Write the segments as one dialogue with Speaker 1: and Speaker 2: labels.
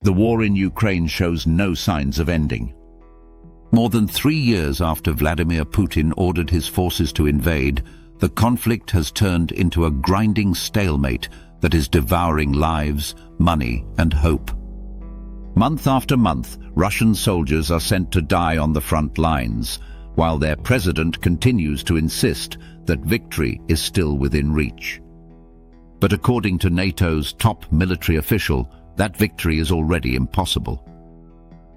Speaker 1: The war in Ukraine shows no signs of ending. More than 3 years after Vladimir Putin ordered his forces to invade, the conflict has turned into a grinding stalemate that is devouring lives, money, and hope. Month after month, Russian soldiers are sent to die on the front lines, while their president continues to insist that victory is still within reach. But according to NATO's top military official, that victory is already impossible.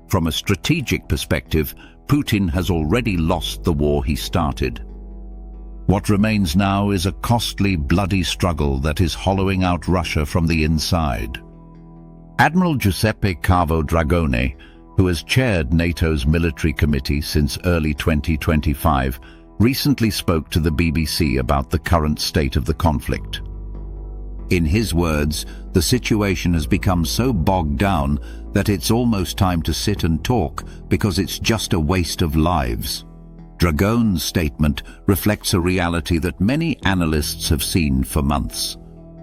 Speaker 1: From a strategic perspective, Putin has already lost the war he started. What remains now is a costly, bloody struggle that is hollowing out Russia from the inside. Admiral Giuseppe Cavo Dragone, who has chaired NATO's military committee since early 2025, recently spoke to the BBC about the current state of the conflict. In his words, the situation has become so bogged down that it's almost time to sit and talk because it's just a waste of lives. Dragone's statement reflects a reality that many analysts have seen for months.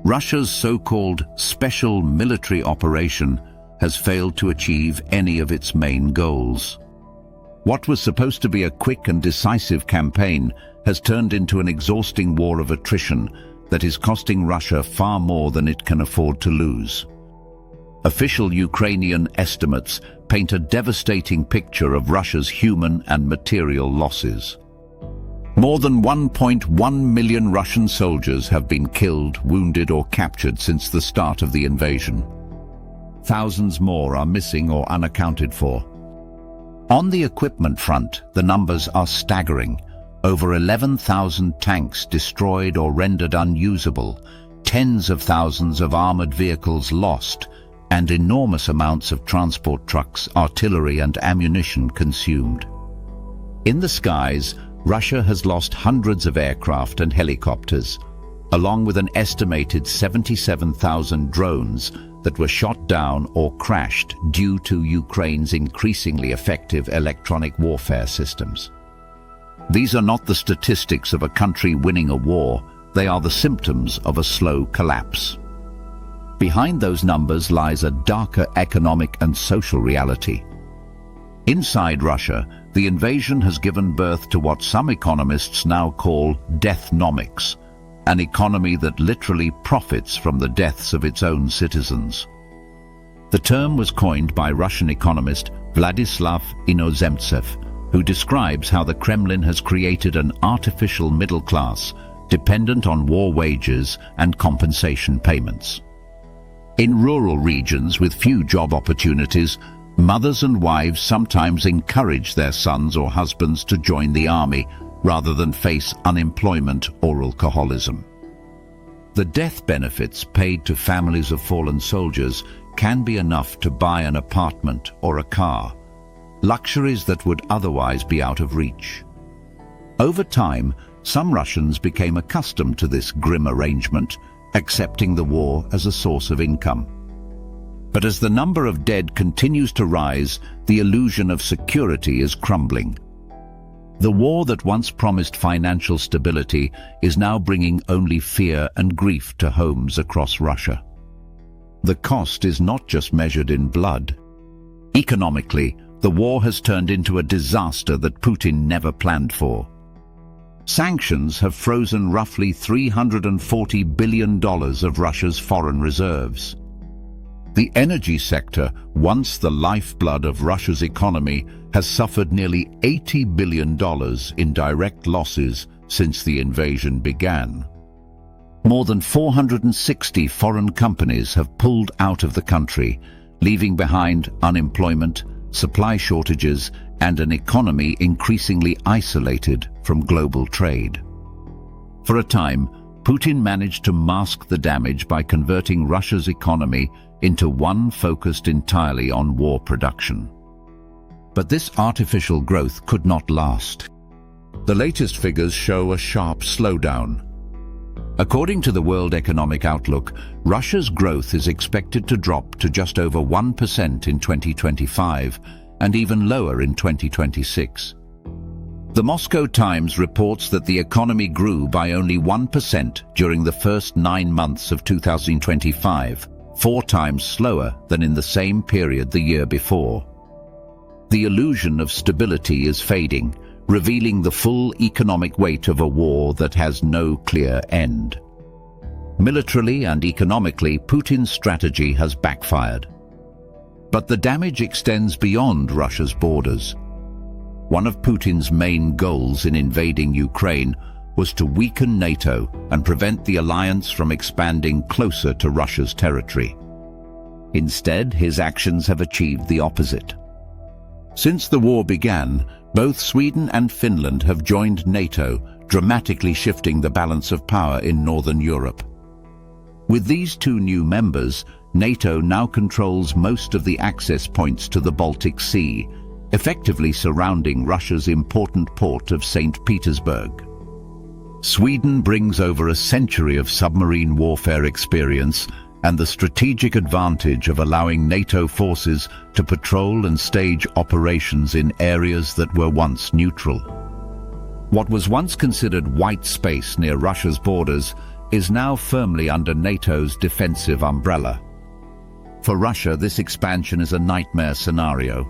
Speaker 1: Russia's so-called special military operation has failed to achieve any of its main goals. What was supposed to be a quick and decisive campaign has turned into an exhausting war of attrition that is costing Russia far more than it can afford to lose. Official Ukrainian estimates paint a devastating picture of Russia's human and material losses. More than 1.1 million Russian soldiers have been killed, wounded, or captured since the start of the invasion. Thousands more are missing or unaccounted for. On the equipment front, the numbers are staggering. Over 11,000 tanks destroyed or rendered unusable, tens of thousands of armored vehicles lost, and enormous amounts of transport trucks, artillery, and ammunition consumed. In the skies, Russia has lost hundreds of aircraft and helicopters, along with an estimated 77,000 drones that were shot down or crashed due to Ukraine's increasingly effective electronic warfare systems. These are not the statistics of a country winning a war, they are the symptoms of a slow collapse. Behind those numbers lies a darker economic and social reality. Inside Russia, the invasion has given birth to what some economists now call deathnomics, an economy that literally profits from the deaths of its own citizens. The term was coined by Russian economist Vladislav Inozemtsev, who describes how the Kremlin has created an artificial middle class dependent on war wages and compensation payments. In rural regions with few job opportunities, mothers and wives sometimes encourage their sons or husbands to join the army rather than face unemployment or alcoholism. The death benefits paid to families of fallen soldiers can be enough to buy an apartment or a car, luxuries that would otherwise be out of reach. Over time, some Russians became accustomed to this grim arrangement, accepting the war as a source of income. But as the number of dead continues to rise, the illusion of security is crumbling. The war that once promised financial stability is now bringing only fear and grief to homes across Russia. The cost is not just measured in blood. Economically, the war has turned into a disaster that Putin never planned for. Sanctions have frozen roughly $340 billion of Russia's foreign reserves. The energy sector, once the lifeblood of Russia's economy, has suffered nearly $80 billion in direct losses since the invasion began. More than 460 foreign companies have pulled out of the country, leaving behind unemployment, supply shortages, and an economy increasingly isolated from global trade. For a time, Putin managed to mask the damage by converting Russia's economy into one focused entirely on war production. But this artificial growth could not last. The latest figures show a sharp slowdown. According to the World Economic Outlook, Russia's growth is expected to drop to just over 1% in 2025 and even lower in 2026. The Moscow Times reports that the economy grew by only 1% during the first 9 months of 2025, 4 times slower than in the same period the year before. The illusion of stability is fading, revealing the full economic weight of a war that has no clear end. Militarily and economically, Putin's strategy has backfired. But the damage extends beyond Russia's borders. One of Putin's main goals in invading Ukraine was to weaken NATO and prevent the alliance from expanding closer to Russia's territory. Instead, his actions have achieved the opposite. Since the war began, both Sweden and Finland have joined NATO, dramatically shifting the balance of power in Northern Europe. With these 2 new members, NATO now controls most of the access points to the Baltic Sea, effectively surrounding Russia's important port of St. Petersburg. Sweden brings over a century of submarine warfare experience and the strategic advantage of allowing NATO forces to patrol and stage operations in areas that were once neutral. What was once considered white space near Russia's borders is now firmly under NATO's defensive umbrella. For Russia, this expansion is a nightmare scenario.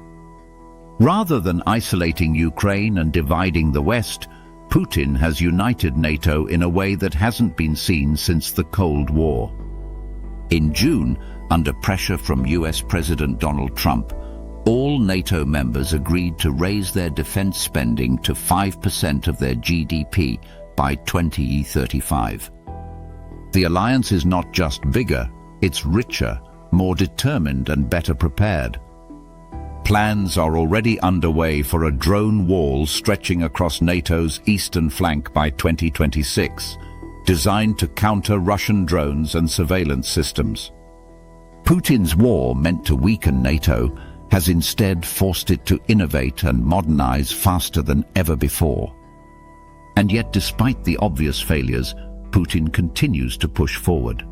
Speaker 1: Rather than isolating Ukraine and dividing the West, Putin has united NATO in a way that hasn't been seen since the Cold War. In June, under pressure from US President Donald Trump, all NATO members agreed to raise their defense spending to 5% of their GDP by 2035. The alliance is not just bigger, it's richer, more determined and better prepared. Plans are already underway for a drone wall stretching across NATO's eastern flank by 2026, designed to counter Russian drones and surveillance systems. Putin's war, meant to weaken NATO, has instead forced it to innovate and modernize faster than ever before. And yet, despite the obvious failures, Putin continues to push forward.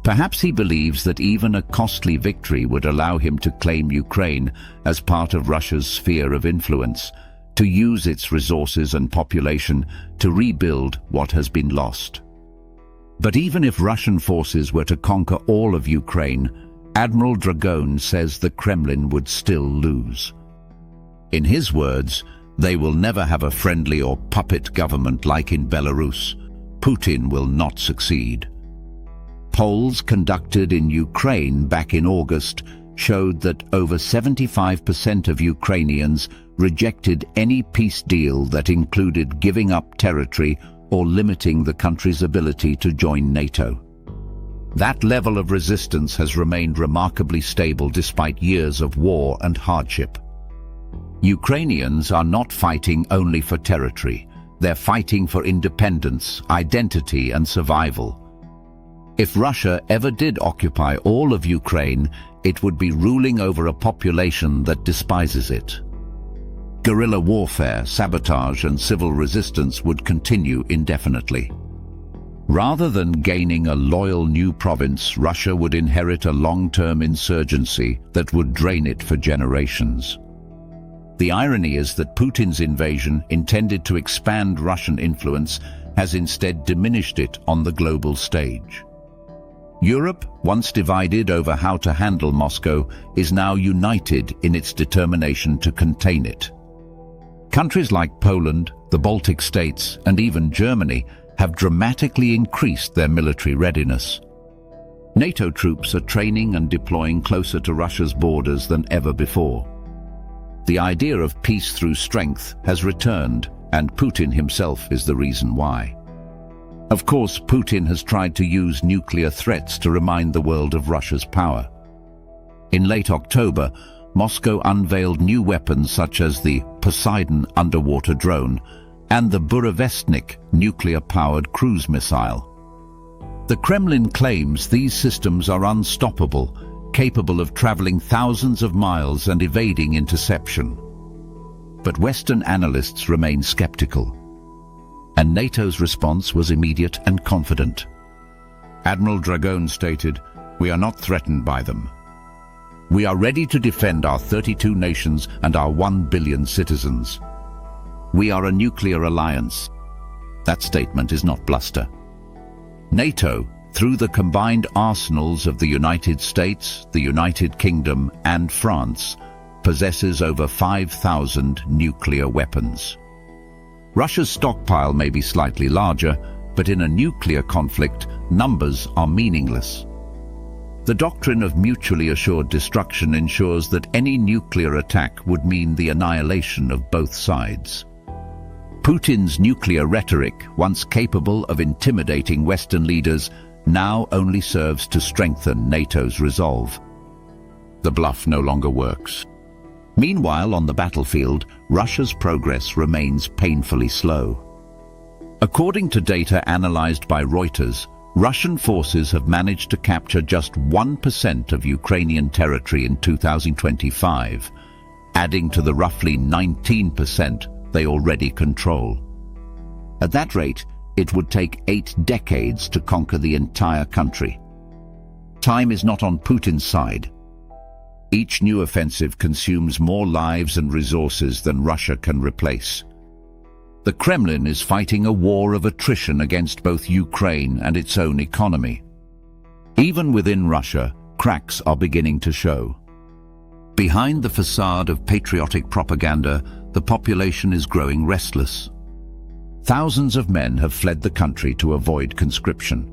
Speaker 1: Perhaps he believes that even a costly victory would allow him to claim Ukraine as part of Russia's sphere of influence, to use its resources and population to rebuild what has been lost. But even if Russian forces were to conquer all of Ukraine, Admiral Dragon says the Kremlin would still lose. In his words, they will never have a friendly or puppet government like in Belarus. Putin will not succeed. Polls conducted in Ukraine back in August showed that over 75% of Ukrainians rejected any peace deal that included giving up territory or limiting the country's ability to join NATO. That level of resistance has remained remarkably stable despite years of war and hardship. Ukrainians are not fighting only for territory. They're fighting for independence, identity, and survival. If Russia ever did occupy all of Ukraine, it would be ruling over a population that despises it. Guerrilla warfare, sabotage, and civil resistance would continue indefinitely. Rather than gaining a loyal new province, Russia would inherit a long-term insurgency that would drain it for generations. The irony is that Putin's invasion, intended to expand Russian influence, has instead diminished it on the global stage. Europe, once divided over how to handle Moscow, is now united in its determination to contain it. Countries like Poland, the Baltic states, and even Germany have dramatically increased their military readiness. NATO troops are training and deploying closer to Russia's borders than ever before. The idea of peace through strength has returned, and Putin himself is the reason why. Of course, Putin has tried to use nuclear threats to remind the world of Russia's power. In late October, Moscow unveiled new weapons such as the Poseidon underwater drone and the Burevestnik nuclear-powered cruise missile. The Kremlin claims these systems are unstoppable, capable of traveling thousands of miles and evading interception. But Western analysts remain skeptical, and NATO's response was immediate and confident. Admiral Dragon stated, "We are not threatened by them. We are ready to defend our 32 nations and our 1 billion citizens. We are a nuclear alliance." That statement is not bluster. NATO, through the combined arsenals of the United States, the United Kingdom, and France, possesses over 5,000 nuclear weapons. Russia's stockpile may be slightly larger, but in a nuclear conflict, numbers are meaningless. The doctrine of mutually assured destruction ensures that any nuclear attack would mean the annihilation of both sides. Putin's nuclear rhetoric, once capable of intimidating Western leaders, now only serves to strengthen NATO's resolve. The bluff no longer works. Meanwhile, on the battlefield, Russia's progress remains painfully slow. According to data analyzed by Reuters, Russian forces have managed to capture just 1% of Ukrainian territory in 2025, adding to the roughly 19% they already control. At that rate, it would take 8 decades to conquer the entire country. Time is not on Putin's side. Each new offensive consumes more lives and resources than Russia can replace. The Kremlin is fighting a war of attrition against both Ukraine and its own economy. Even within Russia, cracks are beginning to show. Behind the facade of patriotic propaganda, the population is growing restless. Thousands of men have fled the country to avoid conscription.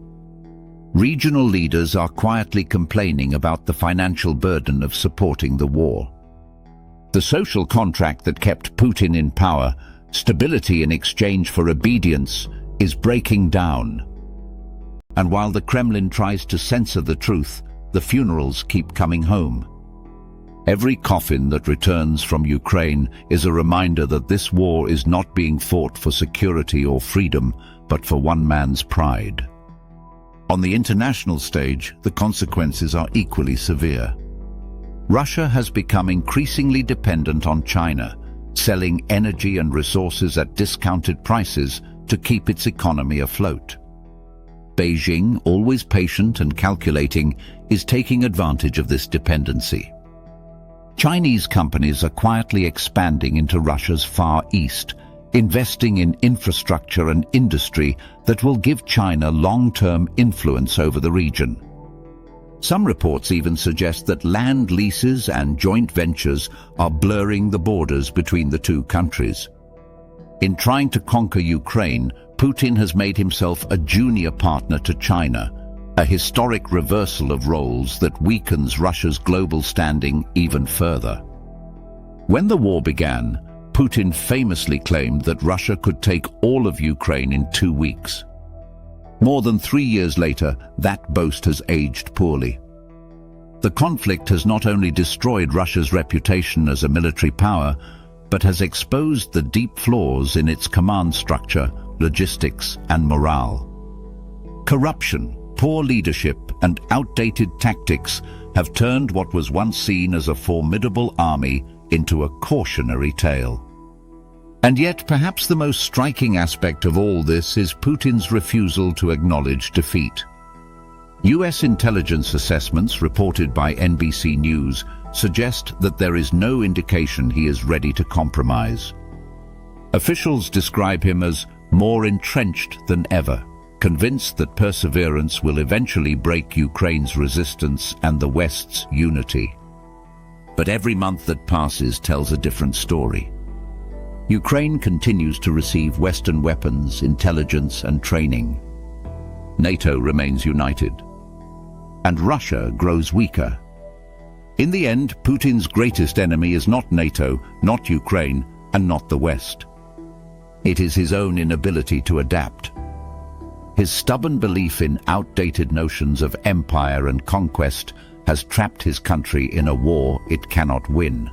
Speaker 1: Regional leaders are quietly complaining about the financial burden of supporting the war. The social contract that kept Putin in power, stability in exchange for obedience, is breaking down. And while the Kremlin tries to censor the truth, the funerals keep coming home. Every coffin that returns from Ukraine is a reminder that this war is not being fought for security or freedom, but for one man's pride. On the international stage, the consequences are equally severe. Russia has become increasingly dependent on China, selling energy and resources at discounted prices to keep its economy afloat. Beijing, always patient and calculating, is taking advantage of this dependency. Chinese companies are quietly expanding into Russia's Far East, investing in infrastructure and industry that will give China long-term influence over the region. Some reports even suggest that land leases and joint ventures are blurring the borders between the two countries. In trying to conquer Ukraine, Putin has made himself a junior partner to China, a historic reversal of roles that weakens Russia's global standing even further. When the war began, Putin famously claimed that Russia could take all of Ukraine in 2 weeks. More than 3 years later, that boast has aged poorly. The conflict has not only destroyed Russia's reputation as a military power, but has exposed the deep flaws in its command structure, logistics, and morale. Corruption, poor leadership, and outdated tactics have turned what was once seen as a formidable army into a cautionary tale. And yet, perhaps the most striking aspect of all this is Putin's refusal to acknowledge defeat. US intelligence assessments reported by NBC News suggest that there is no indication he is ready to compromise. Officials describe him as more entrenched than ever, convinced that perseverance will eventually break Ukraine's resistance and the West's unity. But every month that passes tells a different story. Ukraine continues to receive Western weapons, intelligence, and training. NATO remains united. And Russia grows weaker. In the end, Putin's greatest enemy is not NATO, not Ukraine, and not the West. It is his own inability to adapt. His stubborn belief in outdated notions of empire and conquest has trapped his country in a war it cannot win.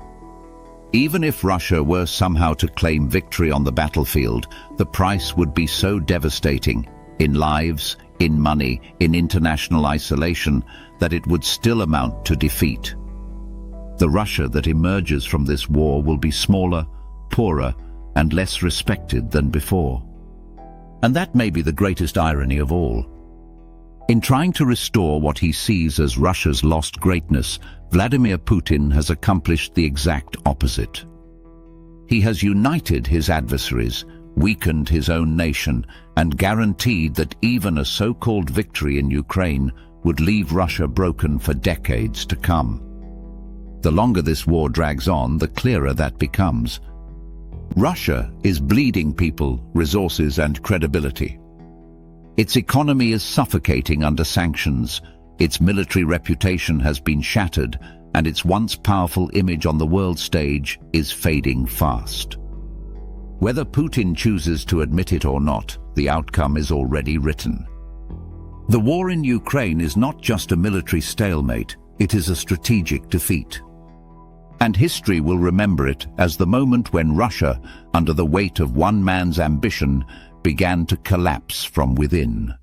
Speaker 1: Even if Russia were somehow to claim victory on the battlefield, the price would be so devastating, in lives, in money, in international isolation, that it would still amount to defeat. The Russia that emerges from this war will be smaller, poorer, and less respected than before. And that may be the greatest irony of all. In trying to restore what he sees as Russia's lost greatness, Vladimir Putin has accomplished the exact opposite. He has united his adversaries, weakened his own nation, and guaranteed that even a so-called victory in Ukraine would leave Russia broken for decades to come. The longer this war drags on, the clearer that becomes. Russia is bleeding people, resources, and credibility. Its economy is suffocating under sanctions, its military reputation has been shattered, and its once powerful image on the world stage is fading fast. Whether Putin chooses to admit it or not, the outcome is already written. The war in Ukraine is not just a military stalemate, it is a strategic defeat. And history will remember it as the moment when Russia, under the weight of one man's ambition, began to collapse from within.